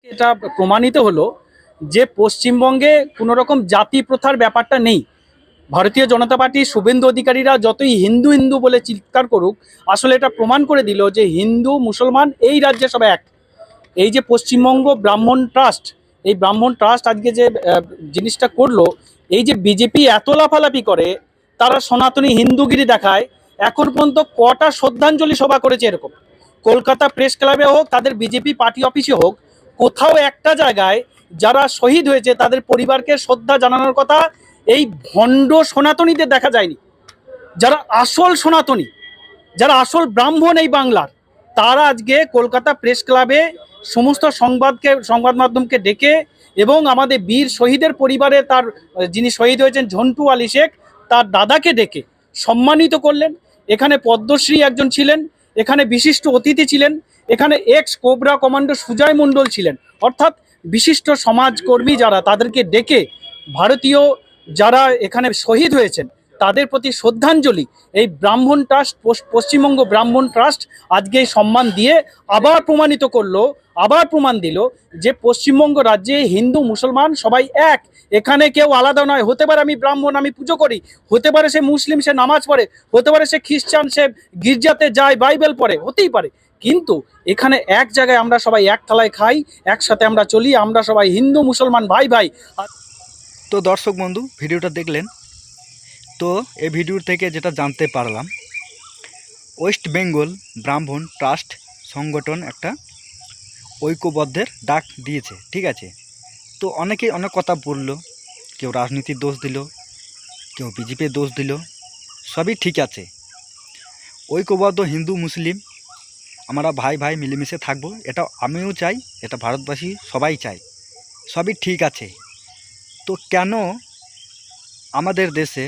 এটা প্রমাণিত হলো যে পশ্চিমবঙ্গে কোনো রকম জাতি প্রথার ব্যাপারটা নেই। ভারতীয় জনতা পার্টি শুভেন্দু অধিকারীরা যতই হিন্দু হিন্দু বলে চিৎকার করুক, আসলে এটা প্রমাণ করে দিল যে হিন্দু মুসলমান এই রাজ্যে সবাই এক। এই যে পশ্চিমবঙ্গ ব্রাহ্মণ ট্রাস্ট, এই ব্রাহ্মণ ট্রাস্ট আজকে যে জিনিসটা করলো, এই যে বিজেপি এত লাফালাফি করে, তারা সনাতনী হিন্দুগিরি দেখায়। এখন পর্যন্ত কটা শ্রদ্ধাঞ্জলি সভা করেছে এরকম? কলকাতা প্রেস ক্লাবে হোক, তাদের বিজেপি পার্টি অফিসে হোক, কোথাও একটা জায়গায় যারা শহীদ হয়েছে তাদের পরিবারকে শ্রদ্ধা জানানোর কথা এই ভণ্ড সনাতনীদের দেখা যায়নি। যারা আসল সনাতনী, যারা আসল ব্রাহ্মণ এই বাংলার, তারা আজকে কলকাতা প্রেস ক্লাবে সমস্ত সংবাদ মাধ্যমকে ডেকে এবং আমাদের বীর শহীদের পরিবারে তার যিনি শহীদ হয়েছেন ঝন্টু আলী শেখ, তার দাদাকে ডেকে সম্মানিত করলেন। এখানে পদ্মশ্রী একজন ছিলেন, এখানে বিশিষ্ট অতিথি ছিলেন, এখানে এক্স কোবরা কমান্ডো সুজয় মণ্ডল ছিলেন। অর্থাৎ বিশিষ্ট সমাজকর্মী যারা, তাদেরকে ডেকে ভারতীয় যারা এখানে শহীদ হয়েছেন তাদের প্রতি শ্রদ্ধাঞ্জলি এই ব্রাহ্মণ ট্রাস্ট, পশ্চিমবঙ্গ ব্রাহ্মণ ট্রাস্ট আজকে এই সম্মান দিয়ে আবার প্রমাণিত করলো, আবার প্রমাণ দিল যে পশ্চিমবঙ্গ রাজ্যে হিন্দু মুসলমান সবাই এক। এখানে কেউ আলাদা নয়। হতে পারে আমি ব্রাহ্মণ, আমি পুজো করি, হতে পারে সে মুসলিম, সে নামাজ পড়ে, হতে পারে সে খ্রিস্টান, সে গির্জাতে যায়, বাইবেল পড়ে, হতেই পারে। কিন্তু এখানে এক জায়গায় আমরা সবাই এক থালায় খাই, একসাথে আমরা চলি, আমরা সবাই হিন্দু মুসলমান ভাই ভাই। তো দর্শক বন্ধু, ভিডিওটা দেখলেন। তো এই ভিডিও থেকে যেটা জানতে পারলাম, ওয়েস্ট বেঙ্গল ব্রাহ্মণ ট্রাস্ট সংগঠন একটা ঐক্যবদ্ধের ডাক দিয়েছে, ঠিক আছে। তো অনেকে অনেক কথা বলল, কেউ রাজনীতির দোষ দিল, কেউ বিজেপির দোষ দিল, সবই ঠিক আছে। ঐক্যবদ্ধ হিন্দু মুসলিম আমরা ভাই ভাই মিলেমিশে থাকবো, এটা আমিও চাই, এটা ভারতবাসী সবাই চায়, সবই ঠিক আছে। তো কেন আমাদের দেশে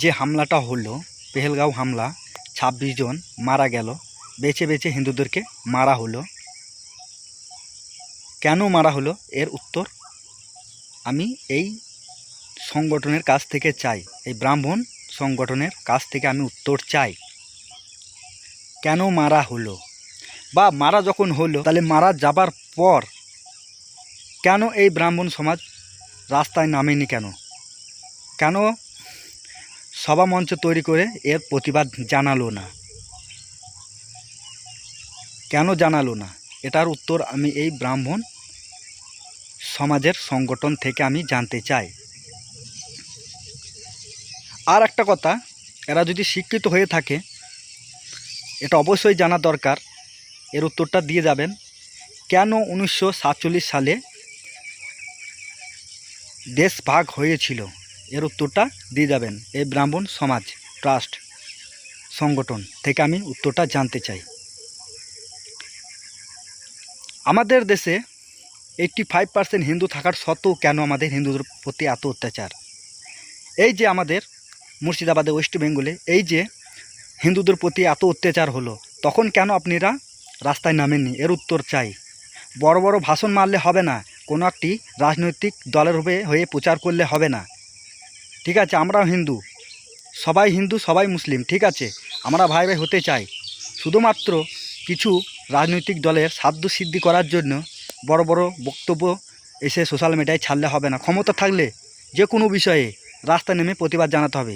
যে হামলাটা হলো, পেহেলগাঁও হামলা, 26 জন মারা গেল, বেছে বেছে হিন্দুদেরকে মারা হলো, কেন মারা হলো এর উত্তর আমি এই সংগঠনের কাছ থেকে চাই, এই ব্রাহ্মণ সংগঠনের কাছ থেকে আমি উত্তর চাই। কেন মারা হলো, বা মারা যখন হলো তাহলে মারা যাবার পর কেন এই ব্রাহ্মণ সমাজ রাস্তায় নামেনি? কেন কেন সভা মঞ্চ তৈরি করে এর প্রতিবাদ জানালো না? কেন জানালো না? এটার উত্তর আমি এই ব্রাহ্মণ সমাজের সংগঠন থেকে আমি জানতে চাই। আর একটা কথা, এরা যদি শিক্ষিত হয়ে থাকে এটা অবশ্যই জানা দরকার, এর উত্তরটা দিয়ে যাবেন। কেন 1947 সালে দেশ ভাগ হয়েছিল, এর উত্তরটা দিয়ে যাবেন। এই ব্রাহ্মণ সমাজ ট্রাস্ট সংগঠন থেকে আমি উত্তরটা জানতে চাই। আমাদের দেশে 85% হিন্দু থাকার সত্ত্বেও কেন আমাদের হিন্দুদের প্রতি এত অত্যাচার? এই যে আমাদের মুর্শিদাবাদে, ওয়েস্ট বেঙ্গলে এই যে হিন্দুদের প্রতি এত অত্যাচার হলো, তখন কেন আপনারা রাস্তায় নামেননি? এর উত্তর চাই। বড় বড় ভাষণ মারলে হবে না, কোনো একটি রাজনৈতিক দলের হয়ে প্রচার করলে হবে না, ঠিক আছে। আমরাও হিন্দু, সবাই মুসলিম, ঠিক আছে, আমরা ভাই ভাই হতে চাই। শুধুমাত্র কিছু রাজনৈতিক দলের সাধ্য সিদ্ধি করার জন্য বড় বড় বক্তব্য এসে সোশ্যাল মিডিয়ায় ছাড়লে হবে না। ক্ষমতা থাকলে যে কোনো বিষয়ে রাস্তায় নেমে প্রতিবাদ জানাতে হবে,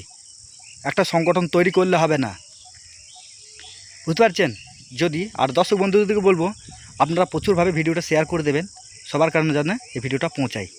একটা সংগঠন তৈরি করলে হবে না, বুঝতে পারছেন? যদি আর দর্শক বন্ধুদেরকে বলবো আপনারা প্রচুরভাবে ভিডিওটা শেয়ার করে দেবেন, সবার কারণে যেন এই ভিডিওটা পৌঁছায়।